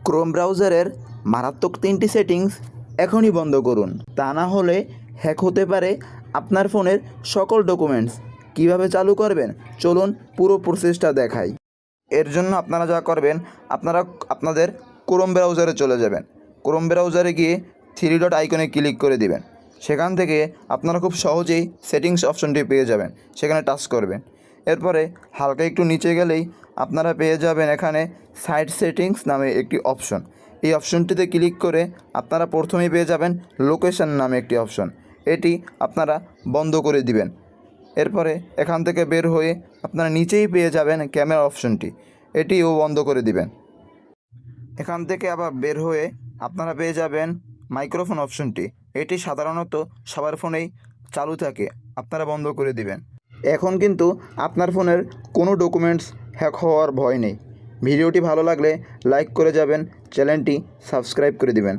Chrome ব্রাউজারের মারাত্মক 3টি settings এখনই বন্ধ করুন, তা না হলে হ্যাক হতে পারে আপনার ফোনের সকল ডকুমেন্টস। কিভাবে চালু করবেন চলুন পুরো প্রসেসটা দেখাই। এর জন্য আপনারা যা করবেন, আপনারা আপনাদের ক্রোম ব্রাউজারে চলে যাবেন। ক্রোম ব্রাউজারে গিয়ে 3 ডট আইকনে ক্লিক করে দিবেন। সেখান থেকে আপনারা খুব সহজেই সেটিংস অপশনটি পেয়ে যাবেন, সেখানে টাচ করবেন। এরপরে হালকা একটু নিচে গেলেই আপনারা পেয়ে যাবেন এখানে সাইট সেটিংস নামে একটি অপশন। এই অপশনটিতে ক্লিক করে আপনারা প্রথমেই পেয়ে যাবেন লোকেশন নামে একটি অপশন। এটি আপনারা বন্ধ করে দিবেন। এরপরে এখান থেকে বের হয়ে আপনারা নিচেই পেয়ে যাবেন ক্যামেরা অপশনটি, এটিও বন্ধ করে দিবেন। এখান থেকে আবার বের হয়ে আপনারা পেয়ে যাবেন মাইক্রোফোন অপশনটি, এটি সাধারণত সবার ফোনেই চালু থাকে, আপনারা বন্ধ করে দিবেন। এখন কিন্তু আপনার ফোনের কোনো ডকুমেন্টস হ্যাক হওয়ার ভয় নেই। ভিডিওটি ভালো লাগলে লাইক করে যাবেন, চ্যানেলটি সাবস্ক্রাইব করে দিবেন।